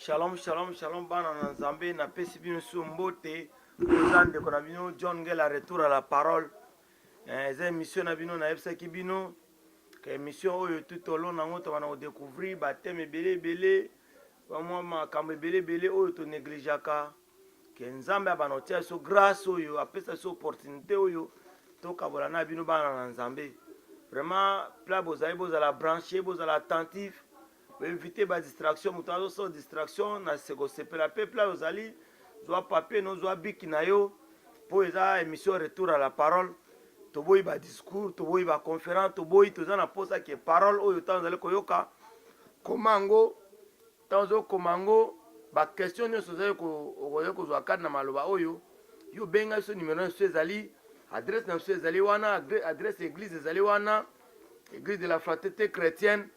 Shalom, shalom, shalom, bana na Nzambe, na pesi bino su mbote, ozande kona bino, John Ngela retour à la parole. Eza émission na bino na yebisa ki bino, ka émission oyo tout au long nango to bana découvrir ba thème belé, ba mwa makambo belé oyo to négligeaka. Ke Nzambe abana tia so grâce oyo, apesa so opportunité oyo, to kabola na bino bana na Nzambe. Vraiment, pla bozala branché, bozala attentif. Éviter la distraction, mutuazo so distraction na seko sepela peuple ozali zoa papier no zoa biki na yo po eza émission retour à la parole to boyi ba discours to boyi ba conférence to boyi to zana posa ke parole oyo tanzali koyoka komango tanzo komango ba question nyo sozali ko zoa kad na maloba oyo yo benga so numéro so ezali adresse na so ezali wana adresse église ezali wana église de la fraternité chrétienne.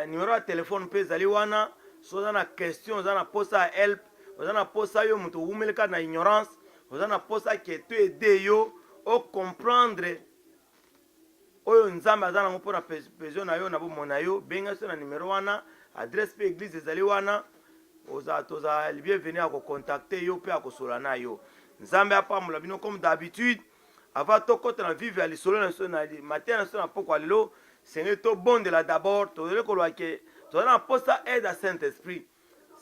Numéro de téléphone pe zali wana so na question za na posa help za na posa yo muto umeleka na ignorance za na posa ke to aider yo o comprendre oyo Nzambe za na mo pona besoin na yo na bo mona yo benga so na numéro wana adresse pe église zali wana oza toza bienvenue à ko contacter yo pe à ko sola na yo Nzambe apamula bino comme d'habitude avant to kota na vivre à lisolo na so na matin na so na poko alelo. Seigneur, tout bon de là d'abord, tu as posé aide à Saint-Esprit.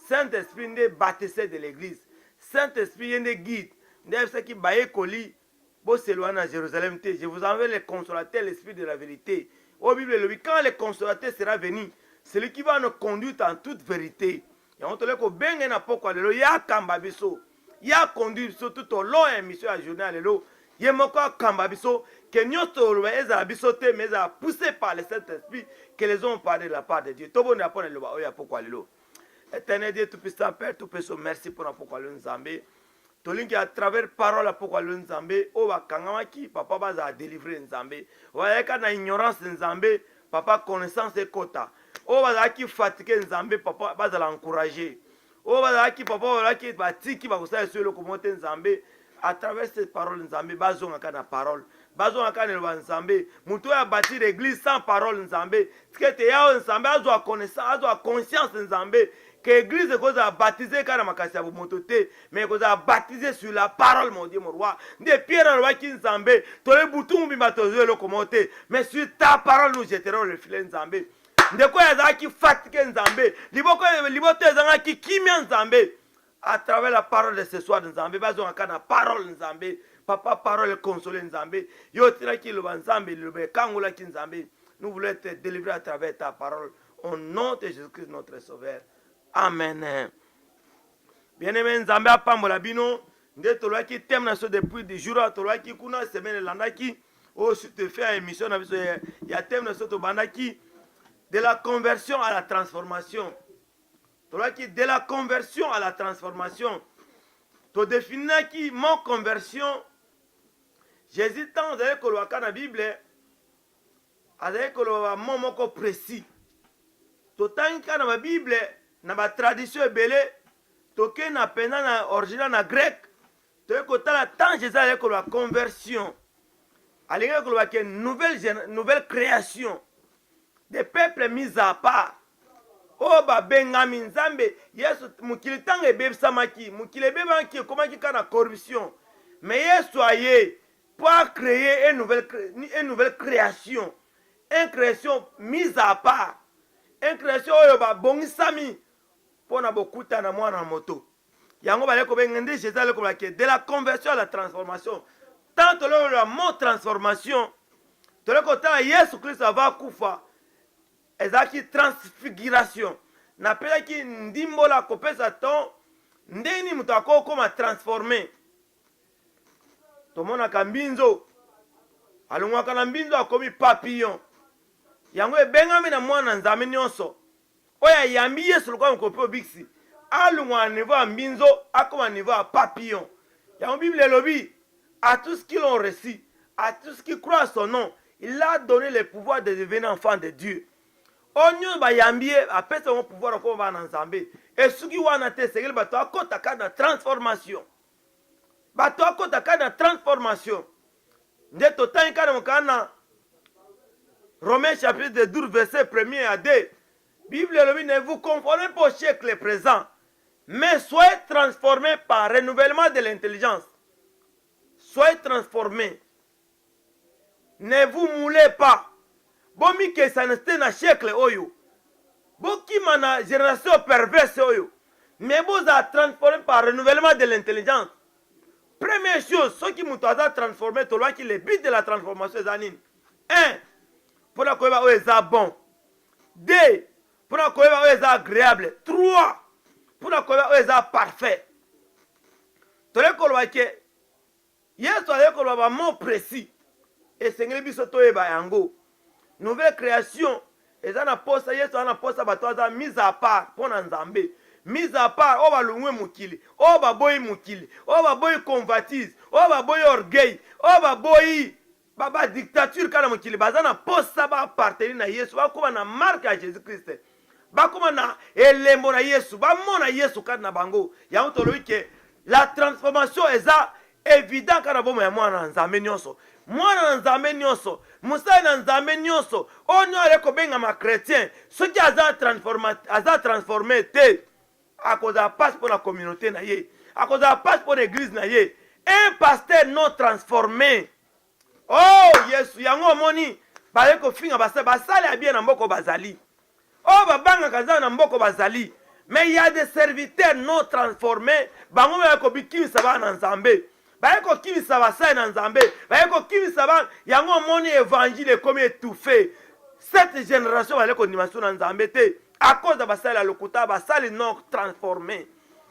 Saint-Esprit n'est baptisé de l'église. Saint-Esprit n'est guide. N'est ce qui baille colis. Bon, c'est loin à Jérusalem. Je vous envoie le consolateur, l'esprit de la vérité. Au Bible, quand le consolateur sera venu, c'est lui qui va nous conduire en toute vérité. Et on te dit que ben n'a pas quoi le ya kambabiso. Ya conduire tout au long de mission à journal le ye moko kambabiso que nyoto eza bisote mais eza poussé par le Saint-Esprit que les hommes parlent de la part de Dieu. Tout bon apprendre le oya pourquoi le Éternel Dieu tout puissant Père tout puissant merci pour pourquoi le Nzambe. Tolingi à travers parole pourquoi le Nzambe o ba kangamaki papa baza délivrer Nzambe. Oya kana ignorance Nzambe papa connaissance et quota. O baza ki fatigué Nzambe papa baza l'encourager. O baza ki papa baza ki batiki ba kusala sur le commenter Nzambe. À travers cette parole Nzambe bazonga kana parole bazonga kana Nzambe muto ya bâtir l'église sans parole Nzambe tikete yao Nzambe azwa connaissance azwa conscience Nzambe que l'église koza baptiser kana makasi ya moto te mais koza baptiser sur la parole mon Dieu mon roi de pierre roi ki Nzambe tole butu mbimba tozo le komote mais sur ta parole nous jetterons le filet Nzambe ndeko ya zaki fatigué Nzambe libote zanga ki kimia Nzambe. À travers la parole de ce soir, Nzambe, bazon akana parole Nzambe, papa parole consolée Nzambe, yo tira ki lo Nzambe, lo be kangola ki Nzambe. Nous voulons être délivrés à travers ta parole, au nom de Jésus-Christ notre Sauveur. Amen. Bien-aimé Nzambe apambola bino, nde tolwa ki thème na so depuis du jour tolwa ki kuna semaine landaki, o si te fait émission na biso ya thème na so to bandaki de la conversion à la transformation. De la conversion à la transformation. Tu définis qui mon conversion. Jésus tant d'aller que le la Bible, avec que le moment précis. Tu tant que dans la Bible, dans la tradition belé, tu que na pena na original na grec, tu que la tant Jésus avec la conversion. Avec que nouvelle création des peuples mis à part. Oh ba bengami Nzambe Yesu mukili tanga ebebisamaki mukili ebebaki komaki kana corruption mais Yesu aye pour créer une nouvelle création, une création mise à part, une création oyo ba bongisami pona bokuta na mwana moto yango bale ko bengende Jésus ale ko de la conversion à la transformation tant le mot transformation to le ko ta Yesu Christ va kufa ezaki transfiguration napela ki ndimbola kopesa ton ndeni mutu akokoma transformé tomona kambinzo alungwaka na mbinzo akomi papillon yango ebengami na mwana Nzambe nyonso oya yambi Yesu lokwa mkope obiksi alungwa niveau ya mbinzo akoma niveau ya papillon yango Bible elobi à tous qui l'ont reçu à tous qui croient à son nom il a donné le pouvoir de devenir enfant de Dieu. Onyo ba yambie apesa mon pouvoir ko ba na Nzambe et suki wana te segel bato akota kana transformation bato akota kana transformation nde totanka na mokana Romains chapitre 12 verset 1er à 2 Bible ne vous conformez pas au siècle présent, mais soyez transformés par renouvellement de l'intelligence. Soyez transformés. Ne vous moulez pas. Bomi que ça ne na siècle oyo. Boki mana génération perverse oyo. Mais vous êtes transformé par renouvellement de l'intelligence. Première chose, ceux qui m'ont transformé, tu vois que le but de la transformation est anine. 1. Pour la koeba est bon. 2. Pour la koeba est agréable. 3. Pour la koeba est parfait. Tu vois que hier tu as dit un mot précis. Et c'est ce biso to eba yango. Nouvelle création. Et ça n'a pas ça, yes, ça n'a pas ça, mise à part pour Nzambe. Mise à part, on va louer mukili, on va boy mukili, on va boy convoitise, on va boy orgueil, on va boy baba dictature kana mukili. Bazana poste ça va appartenir à Yesu, va comme na marque à Jésus-Christ. Ba comme na elembo na Yesu, ba mona Yesu kana bango. Ya utolowi que la transformation est évident kana bomo ya mwana Nzambe nyonso. Mwana Nzambe nyonso, musai na Nzambe nyonso, onyo aleko benga ma chrétien, ceux qui aza transformé te. À cause de la passe pour la communauté, à cause de la passe pour l'église, un pasteur non transformé. Oh, yes, yango moni, ba ko finga basali bien na mboko bazali. Oh, babanga kaza na mboko bazali. Mais il y a des serviteurs non transformés, bango ba ko bikimi saba na Nzambe. Ba ko kimi saba sa na Nzambe. Ba ko kimi saba yango moni évangile comme étouffé. Cette génération va ko dimension na Nzambe te. À cause de la locuta, basali non transformé.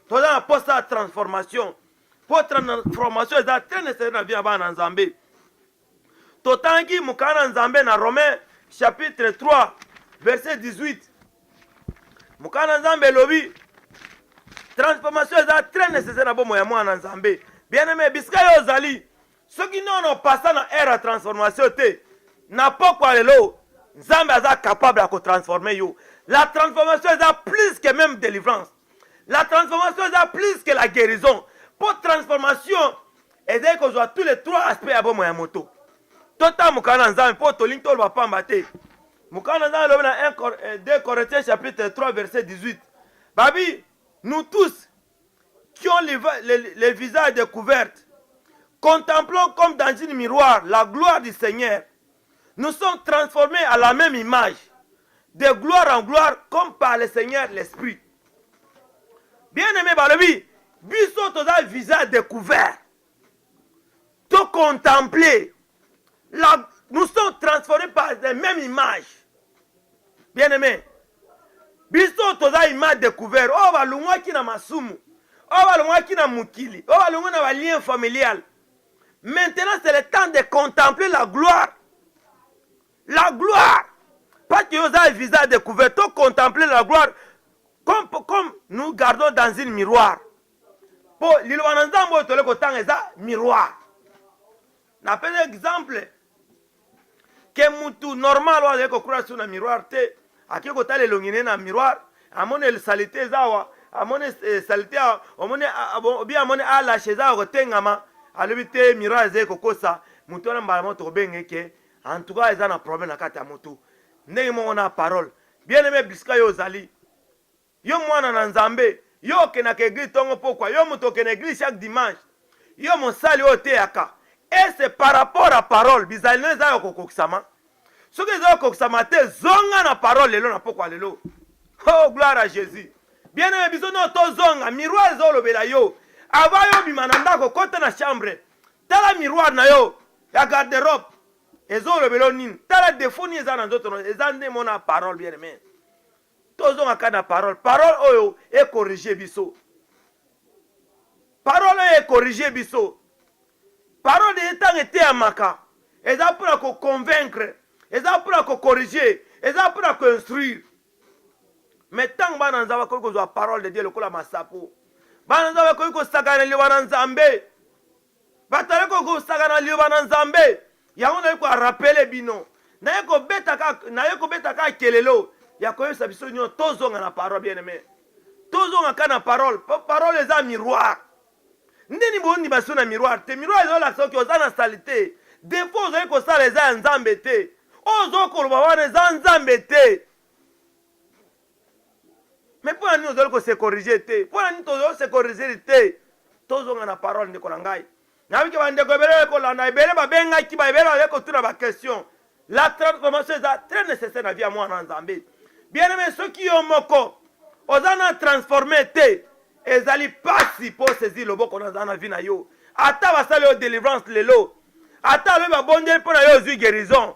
Tout ça pour sa transformation. Pour transformation, c'est très nécessaire dans la vie de Nzambe. Tout temps qui mukana Nzambe dans Romains chapitre 3 verset 18. Mukana Nzambe lobi. Transformation est très nécessaire dans la vie de Nzambe. Bien aimé, biska yo zali. Ceux qui n'ont pas passé dans l'ère de transformation, n'a pas quoi l'eau. Nzambe est capable de transformer yo. La transformation est plus que même délivrance. La transformation est plus que la guérison. Pour transformation, c'est que je vois tous les trois aspects à bon moyen moto. Tota mukana nzambe pour to linto va pas mbaté. Mukana nzambe dans 2 Corinthiens chapitre 3 verset 18. Babi, nous tous qui ont les visages découverts, contemplons comme dans un miroir la gloire du Seigneur. Nous sommes transformés à la même image, de gloire en gloire, comme par le Seigneur l'Esprit. Bien-aimé Balobi, biso toza visage découvert. To contempler. Nous sommes transformés par la même image. Bien-aimé. Biso toza image découvert. Oh balungwa ki na masumu. Oh balungwa ki na mukili. Oh balungwa na lien familial. Maintenant c'est le temps de contempler la gloire. La gloire. Pas que vous avez un visage découvert, vous contemplez la gloire comme nous gardons dans un miroir. Pour l'ilwananzambo tole ko tang eza miroir. Na pele exemple que mutu normal wa ko kura sur na miroir te akiko tale longine na miroir amone le salité zawa amone salité amone bien amone ala cheza ko tengama alobite miroir ze ko kosa mutu na mbala to bengeke en tout cas eza na problème na kata mutu. Ndenge mongo na parole. Bien aimé biska yo zali. Yo mwana na Nzambe. Yo kena ke église tongo pourquoi. Yo muto kena église chaque dimanche. Yo monsali o teaka. Et c'est par rapport à parole. Bizali no za yo kokokisama. Soki za yo kokisama te zonga na parole lelo na pourquoi lelo. Oh gloire à Jésus. Bien aimé biso no to zonga miroir zo lobela yo. Ava yo bimana ndako kota na chambre. Tala miroir na yo. Ya garde-robe. Ezo le belonin, tala défaut ni ezana nzoto no, ezande mona parole bien aimé. Tozo makana parole, parole oyo e corriger biso. Parole e corriger biso. Parole de temps était amaka. Eza pour ko convaincre, eza pour ko corriger, eza pour ko instruire. Mais tant bana nzaba ko zo parole de Dieu lokola masapo. Bana nzaba ko sakana li wana Nzambe. Batale ko sakana li wana Nzambe. Yango na ko rappeler bino na ko beta ka kelelo ya ko yesa biso nyo tozonga na parole bien aimé tozonga kana parole parole za miroir ndeni bondi baso na miroir te miroir zo la soki ozana salité défaut zo ko sala za Nzambe te ozo ko loba wana za Nzambe te Mais pour nous allons se corriger te. Pour nous allons se corriger te. Tous on a la parole de Kolangai. N'a que bande ko bele ko lana bele ba benga ki ba bele ko tuna ba question. La transformation est très nécessaire dans la vie à moi en Zambie. Bien aimé ceux qui ont moko, osana transformer te. Ezali pasi pour saisir le boko dans la vie na yo. Ata va saluer délivrance lelo. Ata le ba bonde pour na yo zu guérison.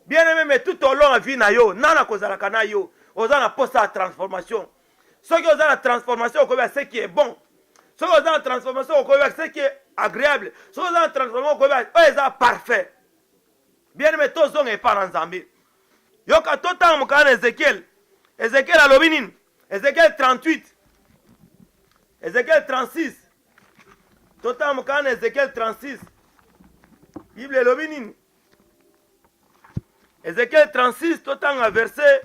Bien aimé mais tout au long de la vie na yo, nana kozala kana yo. Osana pour sa transformation. Ceux qui ont la transformation, on ce qui est bon. Ceux qui ont la transformation, on ce qui est agréable. Ceux qui ont la transformation, on est parfait. Bien aimé, tous sont pas dans Zambie. Yoka totan mukana Ézéchiel. Ézéchiel a l'obinin. Ézéchiel 38. Ézéchiel 36. Totan mukana Ézéchiel 36. Bible est l'obinin. Ézéchiel 36, totan a verset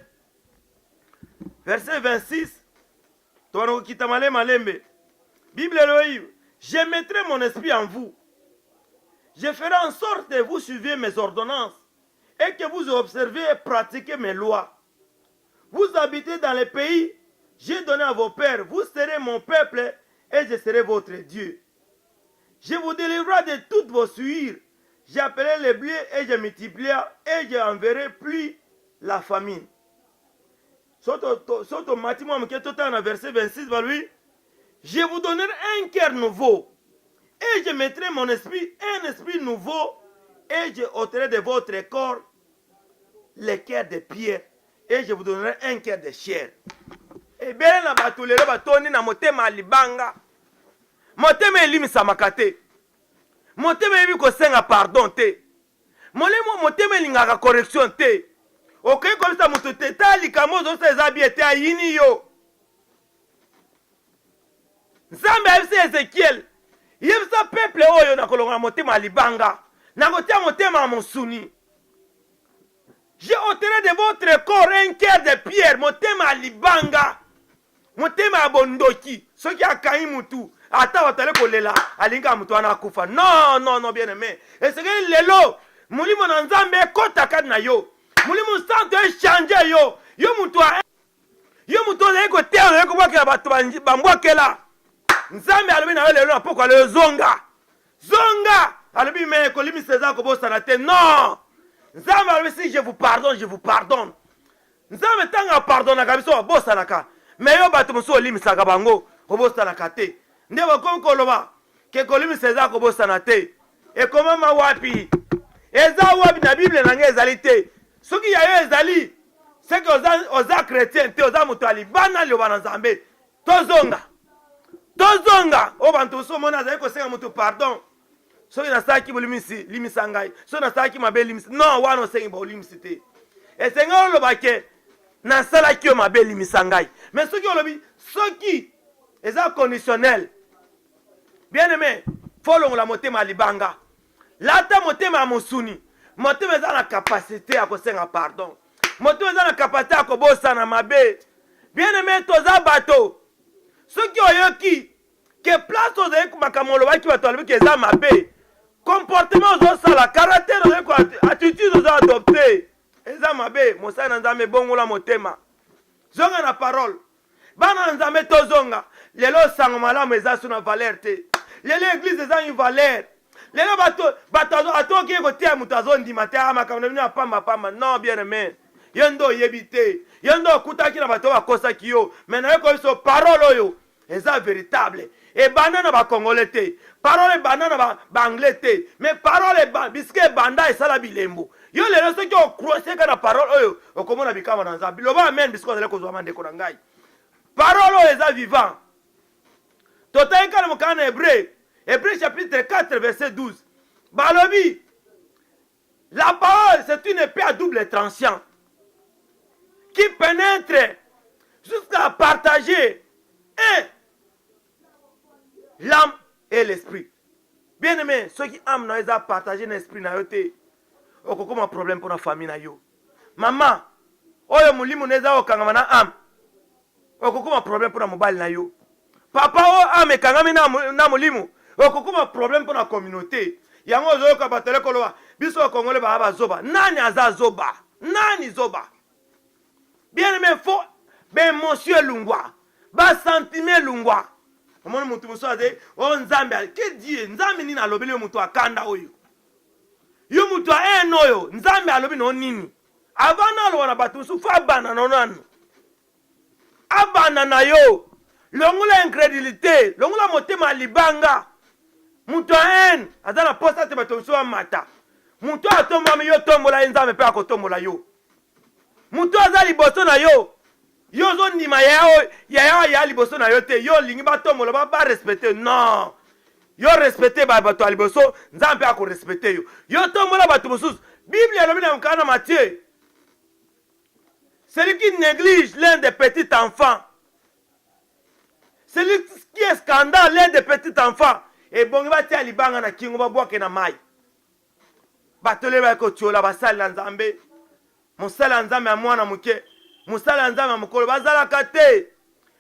26. Bible Elohim, je mettrai mon esprit en vous. Je ferai en sorte que vous suiviez mes ordonnances et que vous observez et pratiquez mes lois. Vous habitez dans les pays, j'ai donné à vos pères. Vous serez mon peuple et je serai votre Dieu. Je vous délivrerai de toutes vos suirs. J'appellerai les blés et je multiplierai et je enverrai plus la famine. Soto Matthieu verset 26, lui, je vous donnerai un cœur nouveau et je mettrai mon esprit, un esprit nouveau et je ôterai de votre corps les cœurs de pierre et je vous donnerai un cœur de chair. Et bien la batulero batoni na motema libanga. Motema elimisa makate. Motema ebi ko senga pardon te. Molemo motema lingaka correction te. Ok, comme ça, mon tétali, comme ça, c'est habité à Yinio. Nzambe a Ézéchiel. Il y a un peuple qui a colonné motema libanga. Na kotia motema monsuni. J'ai ôté de votre corps un cœur de pierre. Motema libanga. Motema bondoki. Ce qui a kaï mutu. Ata watale kolela. Alinga mutu anakufa. Non, non, non, bien aimé. Et c'est que lelo. Mulimo nzambe kota kadna yo. Mulimu santo échanger yo. Yo mutua. Yo mutua leko teo leko mwakela batu bambwakela. Nzambe alobi na lelo na poko le zonga. Zonga. Alobi me kolimi seza ko bosa na te. Non. Nzambe alobi si je vous pardonne, je vous pardonne. Nzambe tanga pardonne ka biso bosa na ka. Mais yo batu muso limi saka bango ko bosa na ka te. Ndeba kom koloba ke kolimi seza ko bosa na te. E koma ma wapi? Eza wapi na Bible na ngezali te. Ce qui y a eu ezali, c'est que aux chrétiens, aux mutali, bana le banazambe, tozonga, au bantuso mona zai ko senga mutu pardon. Ce qui na saki bolimisi, limisangai, ce na saki mabe limisi, non wano sengi bo limisite. Et senga lo bake na sala ki o mabe limisangai. Mais ce qui on lobi, ce qui est conditionnel. Bien aimé, follow la motema libanga. Lata motema mosuni. Motema za la capacité à kosenga pardon. Motema za la capacité à kobosa na mabe. Bien aimé toza bato. Ceux qui ont yoki que place aux éco makamolo ba ki bato albi ke za mabe. Comportement zo sala, caractère zo attitude zo adopter. Eza mabe, mosa na nzambe bongola motema. Zonga na parole. Bana nzambe tozonga. Lelo sango malamu eza suna valeur te. Lelo église eza une valeur. Les bateaux à qui est à Moutazon dit matin, ma caméra n'a pas ma femme, non bien aimé. Yendo yebite, yendo kuta qui n'a pas à Kosa Kyo, mais n'a pas eu parole yo, et ça véritable. Et banana ba congolais, parole banana ba anglais, mais parole biscuit banda et salabilembo. Yo les gens qui ont croisé que la parole yo, au comment on a bicama dans un biloba, même biscuit de la cause de Korangai. Parole est ça vivant. Total quand le can hébreu. Hébreux chapitre 4, verset 12. Balobi, la parole, c'est une épée à double tranchant qui pénètre jusqu'à partager l'âme et l'esprit. Bien aimé, ceux qui aiment nous ont partagé l'esprit na yote. Oko un problème pour la famille na yo. Maman, oyo mulimu neza okangama na âme. Oko un problème pour la mobile na yo. Papa o âme kangami na mulimu. Okokuma problème pour la communauté. Yango zoyoka batele koloba. Biso kongole ba zoba. Nani aza zoba? Nani zoba? Bien aimé, faut baémotion elungwa basentime elungwa. Omoni mutu mosusu aze o nzambe ke die nzambe nini alobeli yo mutu akanda oyo yo mutu aene oyo nzambe alobi no nini avana aloba na bato mosusu fo abanda no nanu abanda na yo longola incrédulité longola motema ya libanga mutu aene aza na posa te bato mosusu amata mutu atombami yo tombola ye nzambe mpe akotombola yo mutu aza liboso na yo yo ozondima yaya ya liboso na yo te yo olingi batombola barespecte non yo respecte bato ya liboso nzambe mpe akorespecte yo yo tombola bato mosusu bible elobi na mokana na Matthieu celui qui néglige l'un des petits enfants celui qui est scandale l'un des petits enfants ebongi batia libanga na kingo babwake na mai bato le bakotiola basali na nzambe mosala ya nzambe ya mwana moke musala ya nzambe ya mokolo bazalaka te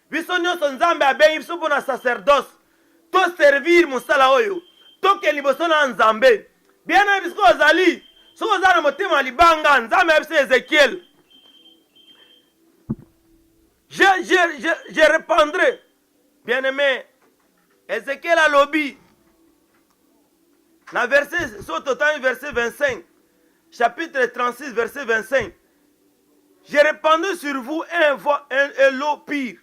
biso nyonso nzambe abengi biso mpo na sacerdoce toservir mosala oyo toke liboso na nzambe bien na biso ozali soki oza na motema ya libanga nzambe ya biso Ézéchiel je répandrai bien aimé Ézéchiel alobi na verset sototani verset 25 chapitre 36 verset 25 je répandrai sur vous un lot pire.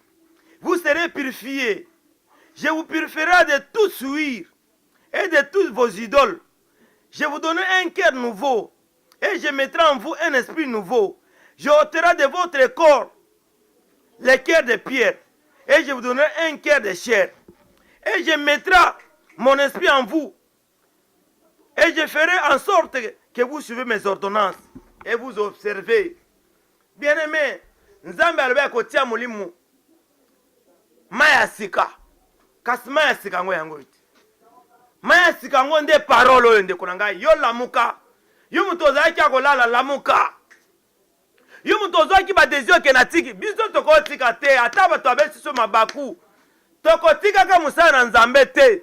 Vous serez purifiés. Je vous purifierai de tout souillure et de toutes vos idoles. Je vous donnerai un cœur nouveau et je mettrai en vous un esprit nouveau. Je ôterai de votre corps le cœur de pierre et je vous donnerai un cœur de chair. Et je mettrai mon esprit en vous et je ferai en sorte que vous suivez mes ordonnances et vous observez. Bien-aimé, nzambe alobi akotia molimo maya sika kasi maya sika ngo yango iti maya sika ngo nde parole oyo ndeko na ngai yo lamuka yo mutu ozalaki akolala lamuka yo mutu ozwaki badesio oke na tiki biso tokotika te ata bato abesi so mabaku tokotikaka mosala na nzambe te.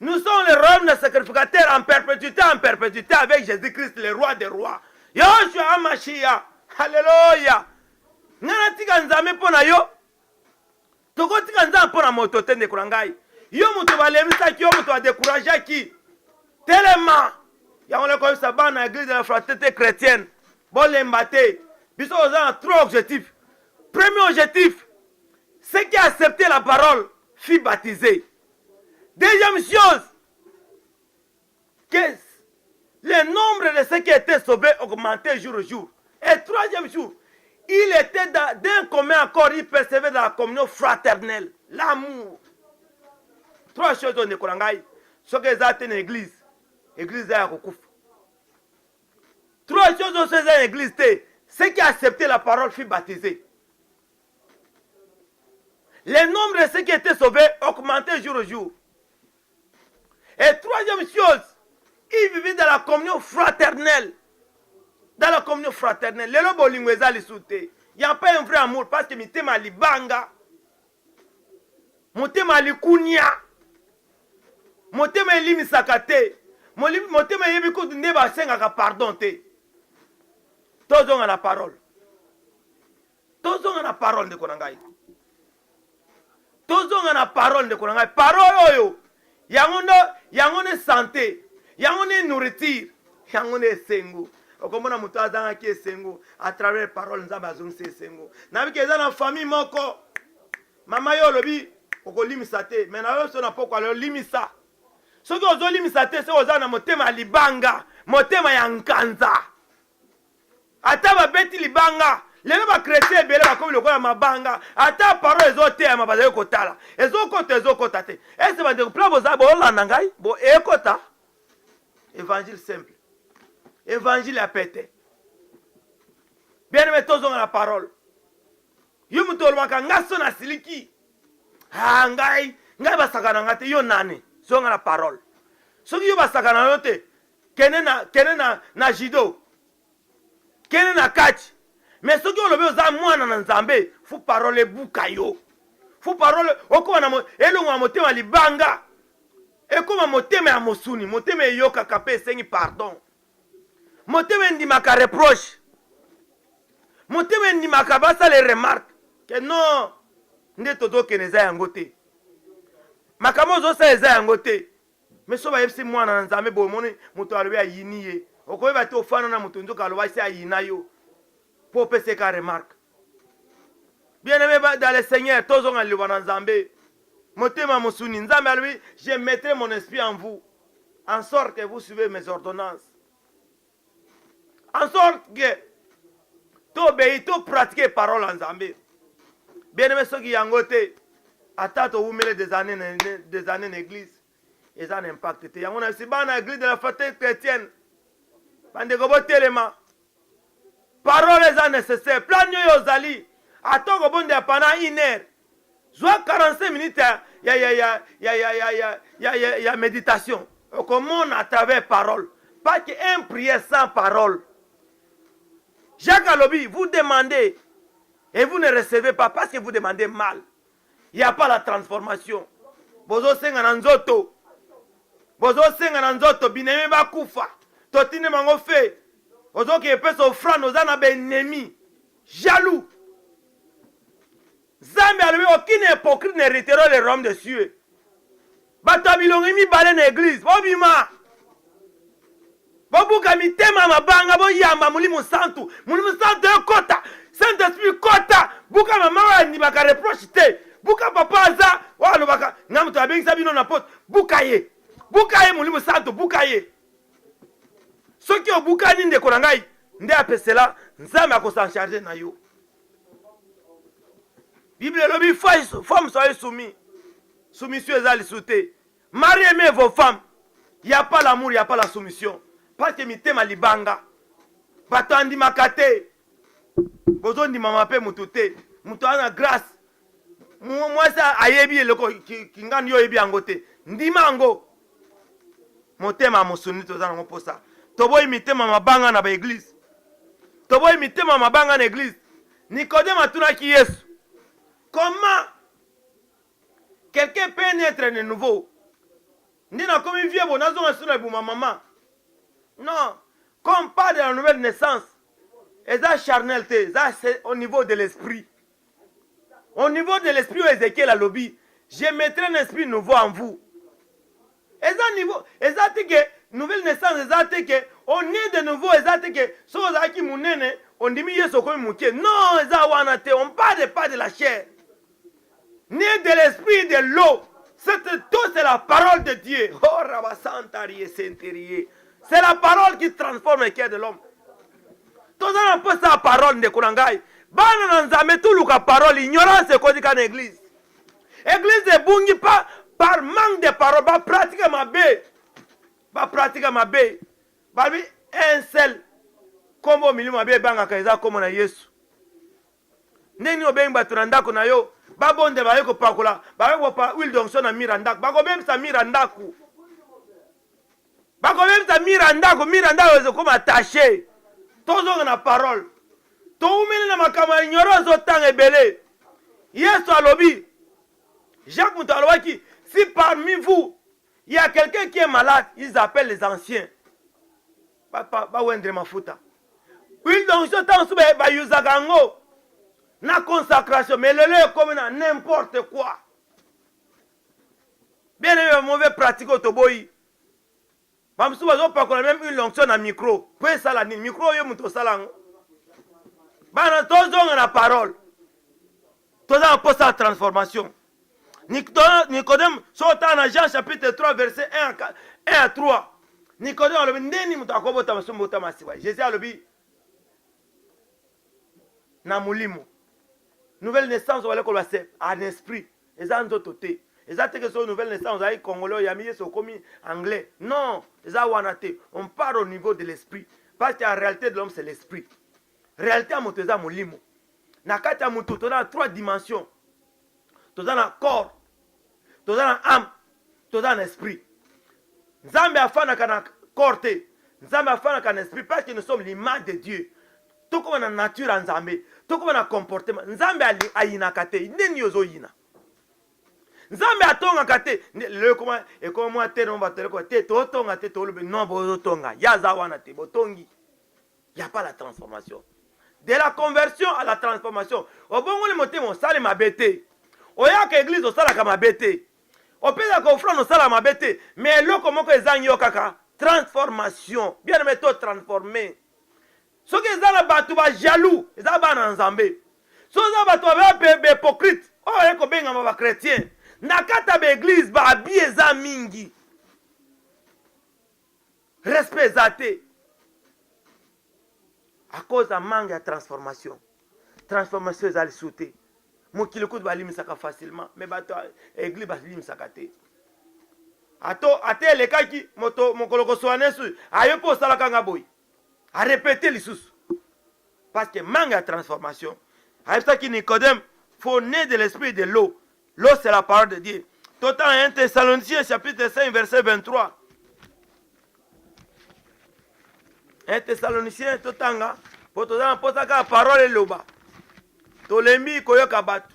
Nous sommes le royaume de sacrificateurs en perpétuité avec Jésus-Christ le roi des rois Yoshua Hamashiach. Alléluia. Ngana tika nzambe pona yo. Toko tika nzambe pona moto te ndeko na ngai. Yo mutu balemisaki yo mutu adécourageaki. Tellement. Yango le koyisa bana église de la fraternité chrétienne. Bolemba te. Biso oza trois objectifs. Premier objectif, ceux qui ont accepté la parole fut baptisé. Deuxième chose, que le nombre de ceux qui étaient sauvés augmentait jour au jour. Et troisième jour, il était d'un commun accord, il persévérait dans la communion fraternelle, l'amour. Trois choses on est korangai. Ce que ont une église, église à Kokouf. Trois choses on faisait une église, ceux qui acceptaient la parole furent baptisés. Le nombre de ceux qui étaient sauvés augmentait jour au jour. Et troisième chose, ils vivaient dans la communion fraternelle. Dans la communion fraternelle. Les lobos lingweza les soutés. Il n'y a pas un vrai amour parce que mitema libanga. Motema likunya. Motema limisakate. Motema yebiko neba senga pardon te. Tous ont la parole. Tous ont la parole de Konangai. Tous ont la parole de Konangai. Parole oyo. Yango ne santé. Yango ne nourriture. Yango ne sengu. Okomona mutu azanga ki sengu à travers parole nzamba azongisi sengu. Na biki eza na famille moko. Mama yo lobi okolimisa te. Mais na yo so na poko alo limisa. Soki ozo limisa te se oza na motema libanga, motema ya nkanza. Ata babeti libanga. Lelo ba chrétien ebele bakomi lokola mabanga ata parole ezotema bazali kotala ezokota te ese bandeko pla boza bolanda ngai bo ekota évangile simple évangile ya pete bien aimé tozonga na parole yo mutu olobaka nga so na siliki ngai basakana nga te yo nane zonga na parole soki yo basakana yo te kene na judo kene na kati. Mais ce qui est le besoin, moi, dans Nzambe, faut parole buka yo. Faut parole, okoma na elonga motema libanga. Et comme motema ya mosuni, motema yoka kape sengi pardon. Motema ndimaka reproche. Motema ndimaka basa les remarques. que non nde tozokende eza yango te makambo ozosala eza yango te mais so bayebisi mwana na nzambe boye omoni moto alobi ayini ye okoyeba te ofana na moto nzoka aloba esi ayina yo mpo opesa ka remarque bien aimé dans le Seigneur tozonga liloba na nzambe motema mosuni nzambe alobi je mettrai mon esprit en vous en sorte que vous suivez mes ordonnances en sorte que tobei to pratiquer parole en nzambe bien aimé soki yango te ata towumele des années na église eza na impact te yango na bisi bana église de la fraternité chrétienne bandeko botelema parole eza nécessaire plan oyo ozali ata okobondela pendant 1 heure zwa 45 minutes ya méditation okomona à travers parole pas que un prière sans parole. Jacques alobi, vous demandez et vous ne recevez pas parce que vous demandez mal. Il n'y a pas la transformation. Bozo senga na nzoto. Bozo senga na nzoto bineme ba kufa. Totine mango fe. Bozo ki epesa offrande ozana be ennemi. Jaloux. Zambe alobi aucune hypocrite ne héritera le royaume des cieux. Bato bilongi mi bale na église. Bobima. Bobuka mitema mabanga boyamba mulimu santu. Mulimu santu ekota. Saint-Esprit kota. Buka mama wa ni baka reproche te. Buka papa aza wa lo baka ngamu to abengisa bino na pote. Buka ye. Buka ye mulimu santu buka ye. Soki obuka ni ndeko na ngai nde apesela nzambe akosa charger na yo. Bible lobi femme soyez soumis. Soumission ezali souté. Mariez aimez vos femmes. Il n'y a pas l'amour, il n'y a pas la soumission. Parce que mitema libanga. Batandi makate. Bozo ndi mama pe mutute. Mutu ana grâce. Moi ça ayebi eloko kingani yo yebi angote. Ndima ngo. Motema musuni tozana ngoposa. Toboyi mitema mabanga na ba église. Toboyi mitema mabanga na église. Nicodème atunaki Yesu. Comment quelqu'un peut naître de nouveau? Nina comme un vieux bon nazo ngasuna bu maman. Non, comme pas de la nouvelle naissance. Et ça charnalité, ça c'est au niveau de l'esprit. Au niveau de l'esprit où Ézéchiel a lobby, je mettrai un esprit nouveau en vous. Et ça niveau, et ça c'est que nouvelle naissance, et ça c'est que on est de nouveau, et ça c'est que so ça qui munene, on dit mieux ce qu'on mouké. Non, et ça wanate, on parle pas de la chair. Né de l'esprit de l'eau. Tout c'est la parole de Dieu. Oh, Rabasantarié, Saint-Érié. C'est la parole qui transforme le cœur de l'homme. Tout ça, on peut sa parole de Kourangaï. Bana nanzame tout la parole, ignorance c'est quoi dit qu'en église. Église est bungi pas par manque de parole, va pratiquer ma bé. Va pratiquer ma bé. Va un seul. Comme au milieu ma bé, banga kaisa comme on a Yesu. Neni obeng baturanda kuna yo. Babonde ba yeko pakola. Ba yeko pa huile d'onction na mirandak. Ba ko même sa mirandaku. Bako même ta miranda ozo comme attaché. Tozo na parole. To umene na makama ignorance otang ebele. Yesu alobi. Jacques Moutalowaki, si parmi vous il y a quelqu'un qui est malade, ils appellent les anciens. Ba wendre mafuta. Huile d'onction tant sube ba yuzagango. Na consacration, mais le comme n'importe quoi. Bien aimé, mauvais pratique au toboyi. Même si vous avez même une onction à micro, vous pouvez ça la micro, vous avez salang. Tous ont la parole. Tous ont posé la transformation. Nicodème, sur Jean chapitre 3, verset 1 à 3. Nicodème, on a dit, Jésus a dit, Namulimu. Nouvelle naissance, on va aller en esprit. Et ça, on doit toter. Et ça, c'est que une nouvelle naissance, on va aller congolais, il y a mis sur commis anglais. Non, on part au niveau de l'esprit. Parce qu'en réalité de l'homme, c'est l'esprit. Réalité, on a mon limo. Nakata mutu, tu as 3 dimensions. Tu as un corps, tu as un âme, tu as un esprit. Nzambe a fait un corps, Nzambe a fait un esprit parce que nous sommes l'image de Dieu. Tout comme la nature en Nzambe, tout comme le comportement. Nzambe a yinakate, neni yozo yina. Nzambe a tonga kate, le comment et comment moi te non va te quoi te to tonga te to non bo tonga. Ya za wana te botongi. Il y a pas la transformation. De la conversion à la transformation. Au bon moment, on sale ma bête. Au yak église, on sale ma bête. Au pays de confront, on sale ma bête. Mais là, comment que les gens kaka? Transformation. Bien aimé, toi transformé. Ce que les gens sont jaloux, ils sont en Zambé. Ce que les gens sont hypocrites. Oh, ils sont chrétiens. Nakata l'église, ba habillé za mingi. Respect zate. À cause d'un manque de transformation. Transformation, ils allaient sauter. Mon qui le coup de balim saka facilement. Mais l'église balim sakate. Ato, ate les cas qui, mon colloque soigné sur. Ayo pour ça la kangaboy. À répéter les sous. Parce que manque de transformation. C'est ça qui Nicodème, faut naître de l'esprit et de l'eau. L'eau, c'est la parole de Dieu. Total 1 Thessaloniciens, chapitre 5, verset 23. 1 Thessaloniciens, totanga. Pour tout ça, la parole est là-bas. Tolembi, koyoka batu.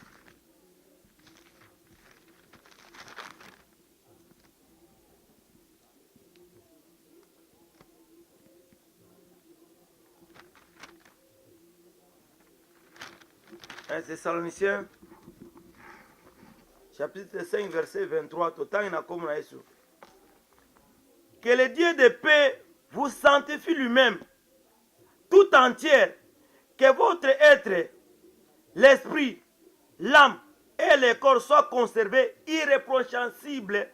Un Thessaloniciens, chapitre 5, verset 23. Totanga comme on a dit. Que le Dieu de paix vous sanctifie lui-même, tout entière, que votre être, l'esprit, l'âme et le corps soient conservés irrépréhensibles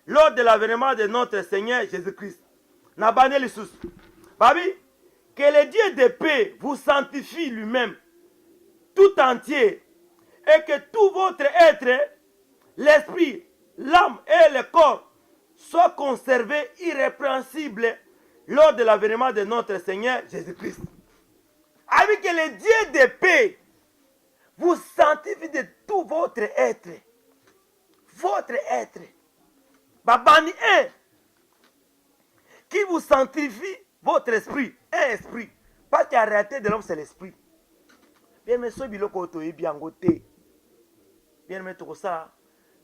lors de l'avènement de notre Seigneur Jésus-Christ. Nabane les sous. Babi, que le Dieu de paix vous sanctifie lui-même, tout entier, et que tout votre être, l'esprit, l'âme et le corps soient conservés irrépréhensibles lors de l'avènement de notre Seigneur Jésus-Christ. Avec que le Dieu de paix vous sanctifie de tout votre être. Votre être. Babani un. Qui vous sanctifie votre esprit. Un esprit. Parce qu'en réalité de l'homme c'est l'esprit. Bien mais ce biloko oto e bien goté. Bien mais tout ça.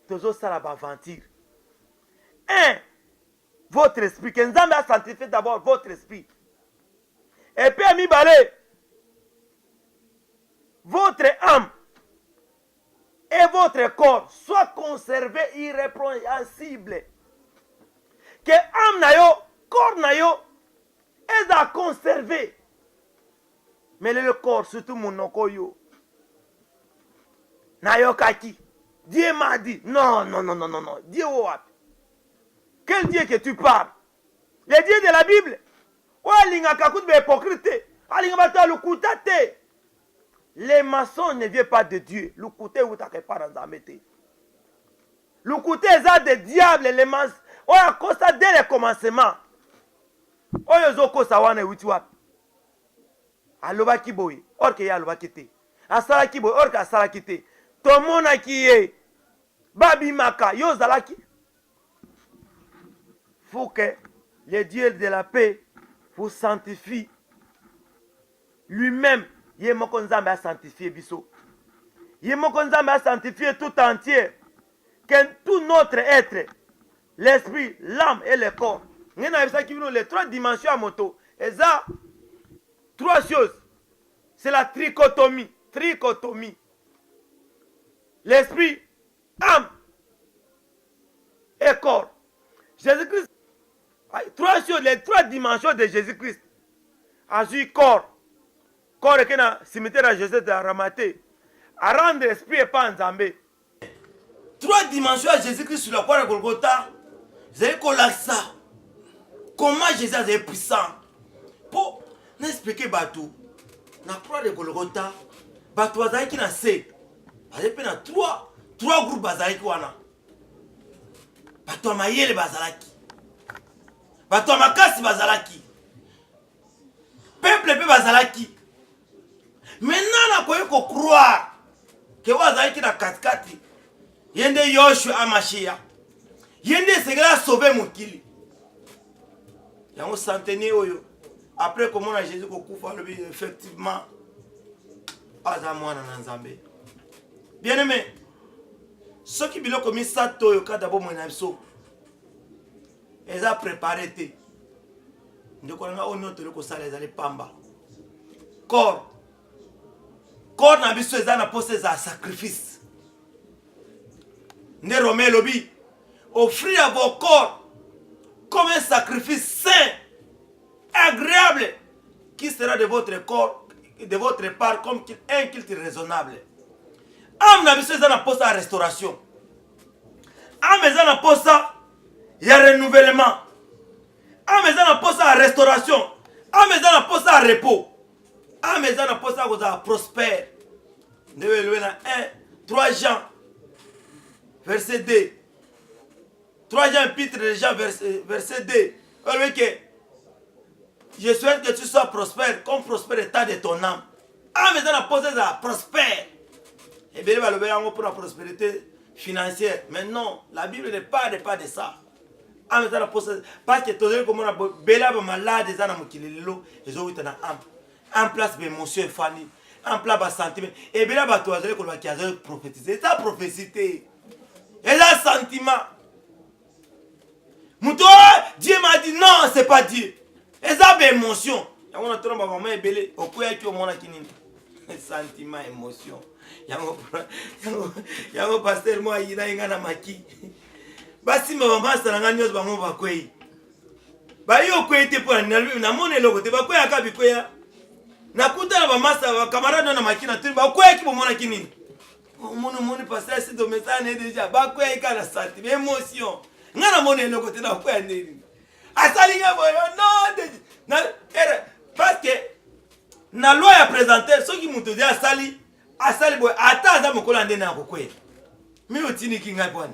Toujours ça la aventure. Un. Votre esprit. Que nous avons sanctifié d'abord votre esprit. Et puis à mi balé. Votre âme et votre corps soient conservés irrépréhensibles. Que âme na yo, corps na yo, est à conserver. Mais le corps, surtout mon okoyo, na yo kaki. Dieu m'a dit, non. Dieu what? Quel Dieu que tu parles? Le Dieu de la Bible? Ouais, l'inga kakut be hypocrite. Alinga bata lukutate. Les maçons ne viennent pas de Dieu. Le côté où tu n'as pas dans la mété. Le côté des diables, les maçons. On a constaté dès le commencement. On a zoko sawane witiwap. Aloba kiboy. Or que ya aloba kite. Asala kiboy. Or que asala kite. Tomona kiye. Babi maka. Yo zalaki. Faut que le Dieu de la paix vous sanctifie lui-même. Yé moko nzambe a sanctifié biso. Yé moko nzambe a sanctifié tout entier. Que tout notre être, l'esprit, l'âme et le corps. Nous avons les trois dimensions à moto. Et ça, trois choses. C'est la trichotomie. Trichotomie. L'esprit, âme et corps. Jésus-Christ. Trois choses, les trois dimensions de Jésus-Christ. Azui corps. Corps qui est dans le cimetière de Jésus de Ramaté. À rendre l'esprit et pas en Zambé. Trois dimensions à Jésus-Christ sur la croix de Golgotha. Vous avez collé ça. Comment Jésus est puissant. Pour nous expliquer Batou. La croix de Golgotha. Batou Azaï qui n'a sé. Vous avez trois groupes Azaï qui wana. Batou Amayele Bazalaki. Batou Amakasi Bazalaki. Peuple pe Bazalaki. Maintenant, on peut croire que vous avez dans katikati. Yende Yoshua Amashia. Yende Segala sauver mon kili. Yango centenaire oyo. Après comment on a Jésus ko kufa le effectivement azamwana na Nzambe. Bien aimé. Ceux qui biloko mi sato yo kada bo mona biso. Eza préparé te. Ndeko nga onoto le ko sala ezali pamba. Corps corps na biso eza na posa eza sacrifice. Nde Romain lobi, offrir à vos corps comme un sacrifice saint, agréable, qui sera de votre corps, de votre part, comme un culte raisonnable. Am na biso eza na posa ya restauration. Am eza na posa ya renouvellement. Am eza na posa ya restauration. Am eza na posa ya repos. Am eza na posa ya kozala prospère. Ndewe elowe na 3 Jean, verset 2. 3 Jean, épître de Jean, verset 2. Elowe que je souhaite que tu sois prospère, comme prospère l'état de ton âme. Am eza na posa ya prospère. Et bien, il va pour la prospérité financière. Mais non, la Bible ne parle pas de ça. Parce que tout le monde a malade, ils ont en place d'émotions, en place de sentiments. Et bien, il va prophétiser. C'est ça, prophétie. Et là, sentiment. Dieu m'a dit non, c'est pas Dieu. Et ça, émotion. On a trop de belé. Au point que mon sentiment, émotion. Yango pasteur moi yina inga na maki. Basi mama salanga nyos bango bakwei. Ba yo kwete po na mone loko te bakwei akabi kwea. Na kuta na bamasa ba camarade na maki na tuli bakwei ki bomona kinini. Moni pasteur si do message déjà bakwei ka na senti émotion. Ngana mone loko te na kwea ndeni. Asalinga boyo no na era parce que na loi ya présenter ceux qui mutu dia sali asali boy ata za mokola ndena kokwe mi otini kinga bwana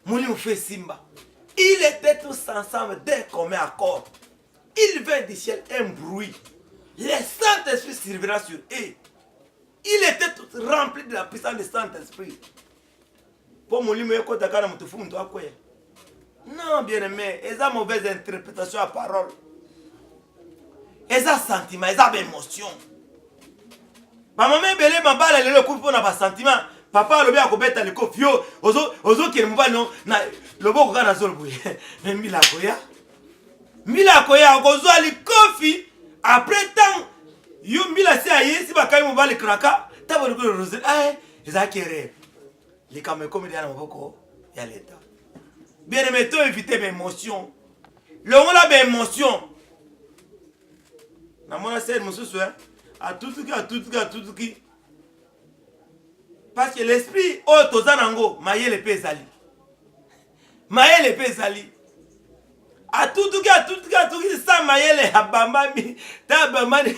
muli ufe simba. Il était tous ensemble d'un commun accord. Il vint du ciel un bruit. Le Saint-Esprit survira sur eux. Il était tous remplis de la puissance du Saint-Esprit. Pour muli me ko takana mutufu mtu akwe. Non bien aimé, eza mauvaise interprétation à parole. Eza sentiment, eza émotion. Maman belé mabala lelo kupo na ba sentiment. Papa alobi akobeta le kofio ozo kele mobali no na loboko kana zolo boye. Mais mila koya. Mila koya kozwa li kofi après temps yo mila si aye si bakai mobali kraka tabo le rosé eza kere. Les caméras comme dia na moboko ya leta. Bien aimé to éviter l'émotion. Le on a be émotion. Na mona c'est mususu hein. À tout qui. Parce que l'esprit, oh, tozanango, maye le pezali. Maye le pezali. À tout qui, ça maye le habambami, tabamani,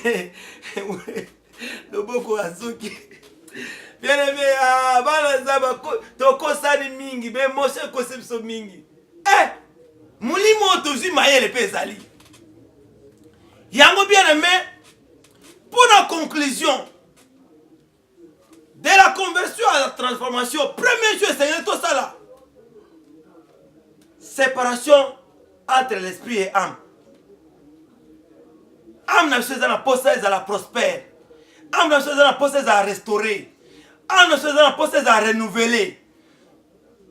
le boko azuki. Bien aimé, bala zaba, toko sani mingi, ben moshe kosepso mingi. Moulimo tozi maye le pezali. Yango bien aimé, pour la conclusion de la conversion à la transformation, premier chose, c'est tout ça là. Séparation entre l'esprit et âme. Âme n'a pas la possède à la prospère. Âme n'a pas la possède à restaurer. Âme n'a pas la possède à renouveler.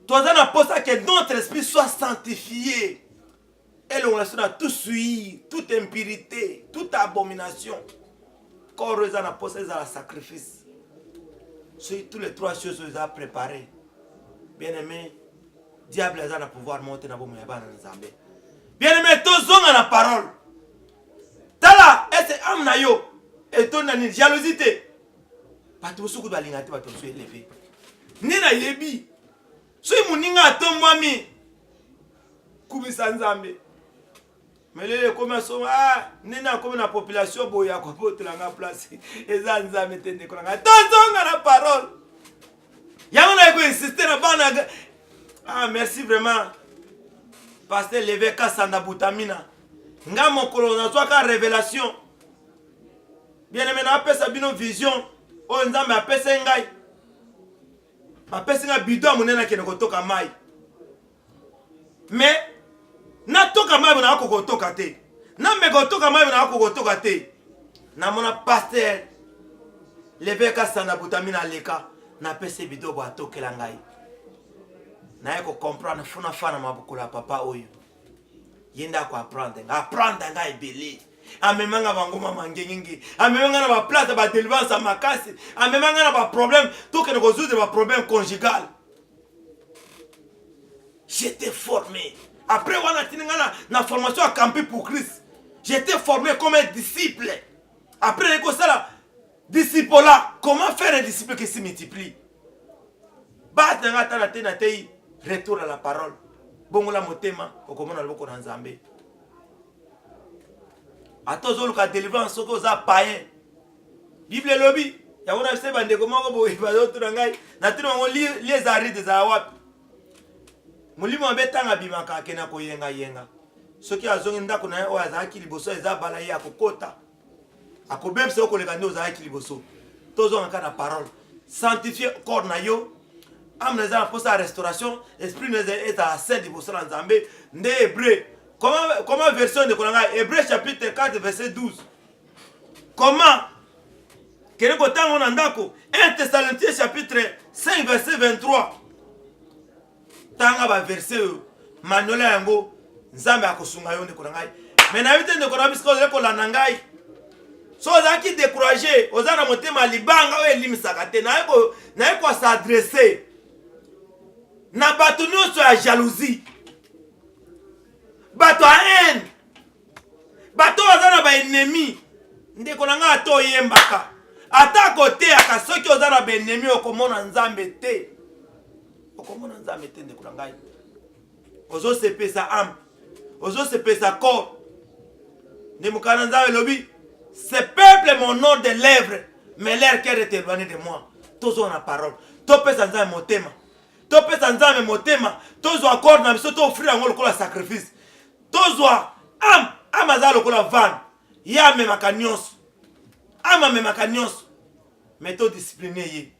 Toi, n'a pas que notre esprit soit sanctifié. Et l'on a tout suivi, toute impurité, toute abomination. Corps n'a pas à la sacrifice. Sur toutes les 3 choses qu'ils ont préparées. Bien aimé, diable a le pouvoir monter dans le monde. Bien aimé, tous ont la parole. Tala, est-ce que amna yo et ton ani jalousie. Pas tout ce que tu as l'ingati, pas tout ce que tu as élevé. Nina yebi. Si muninga atombwami kubi sanzambe. Mais les commerçants, nina comme la population boya ko potelanga place ezanza metende kolanga tonzonga la parole. Yamona ko insister na bana. Merci vraiment. Pasteur l'évêque Sanda Butamina. Nga mokolo na soit ka révélation. Bien aimé na pesa bino vision. O nzambe apesa ngai. Apesa nga bidon munena kene kotoka mai. Mais na toka mai na kotoka te. Na me kotoka mai na kotoka te. Na mona pasteur l'évêque Sanda Butamina leka na pesa bidon bo atokela ngai. Na yeko comprendre funa fana mabukula papa oyo. Yenda ko apprendre ngai belé. amemanga bangoma mangengi, amemanga na ba place ba délivrance makasi, amemanga na ba problème, tout que nous résoudre ba problème conjugal. J'étais formé. Après on a tenu na formation à camper pour Christ. J'étais formé comme un disciple. Après les ça disciple là, comment faire un disciple qui se multiplie? Retour à la parole. Bongo la motema, okomona loboko na Nzambe. Atozo luka délivrance soko za païen. Bible lobby, ya wona se bande komoko bo ibado tunangai, na tino ngo les arides za wapi. Mulimo ambetanga bimaka kena ko yenga. Soki azongi ndako na o azaki liboso eza bala ya kokota. Akobemse okoleka ndo azaki liboso. Tozo ngaka na parole. Sanctifier corps na yo. Amneza pour sa restauration, esprit est à saint liboso na Nzambe, nde Hébreu. Comment version de Kolanga Hébreu chapitre 4 verset 12. Comment Kene kotango na ndako 1 Thessaloniciens chapitre 5 verset 23. Tanga ba verset manola yango Nzambe akosunga yo ndeko ngai. Mais na vite ndeko na bisko leko la nangai. So zaki décourager, ozana motema libanga o elimisaka te na yeko s'adresser. Na bato nyonso ya jalousie. Bato a haine. Bato ozana ba ennemi. Ndeko na nga to yembaka. Ata kote akasoki ozana ba ennemi okomona Nzambe te. Okomona Nzambe te ndeko na ngai. Ozo se pesa âme. Ozo se pesa corps. Ndemukana Nzambe lobi. Ce peuple mon nom de lèvres, mais leur cœur est éloigné de moi. Tozo na parole. To pesa Nzambe motema. To pesa Nzambe motema. Tozo accord na biso to offrir ngo lokola sacrifice. Tozo amaza lokola van. Ya me makanyos. Ama me makanyos. Mais to discipliner ye.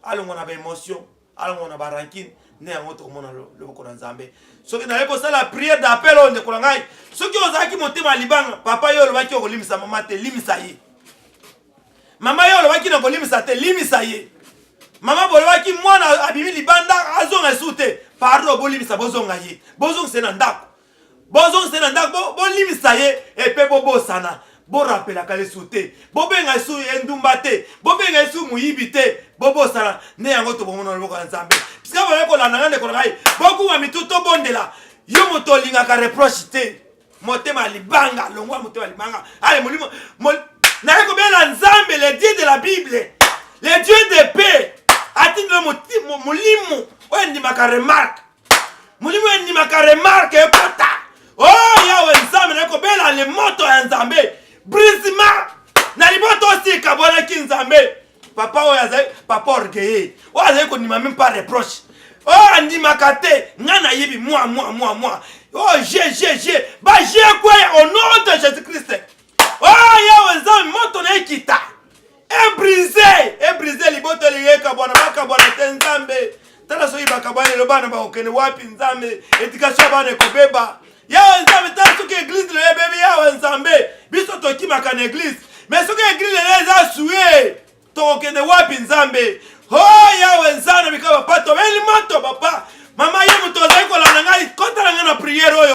Alongo na ba émotion, alongo na ba rancune, ne yango to komona loboko na Nzambe. Soki na leko sala prière d'appel on de kolangai. Soki ozaki motema libanga, papa yo lobaki okolimisa mama te limisa ye. Mama yo lobaki na kolimisa te limisa ye. Mama bolobaki mwana abimi libanda azonga sute. Pardon bolimisa bozonga ye. Bozonga se na ndako. Bozonga se na ndako bolimisa ye et pe bobosana. Bo rappela kale sute. Bobenga su endumba te. Bobenga su muyibi te. Bobosana ne yango to bomona loboko na Nzambe. Pisika boye ko la nanga de ko ngai. Boku wa mituto bondela. Yo moto linga ka reproche te. Motema libanga, longwa motema libanga. Allez molimo na ko bela Nzambe le Dieu de la Bible. Le Dieu de paix. Atinde molimo. Wendi maka remarque. Molimo wendi maka remarque ekota. Oh yawe Nzambe na ko bela le moto ya Nzambe. Brisma na liboto aussi kabona ki Nzambe. Papa oyaze papa orgueilleux. Oyaze ko ni même pas reproche. Oh andi makate ngana yebi moi. Oh j'ai ba j'ai quoi au nom de Jésus-Christ. Oh yawe Nzambe moto na ekita. Et brisé liboto liyeka bwana bakabwana te Nzambe. Tala so ibaka bwana lo bana ba okene wapi Nzambe. Éducation bana kobeba. Yawe Nzambe tala so ke église le bébé yawe Nzambe. Biso to kimaka na église. Mais so ke église le za sué. To okene wapi Nzambe. Oh yawe Nzambe bikaba pato beli moto papa. Mama yemu to za ko la ngai kota na prière oyo.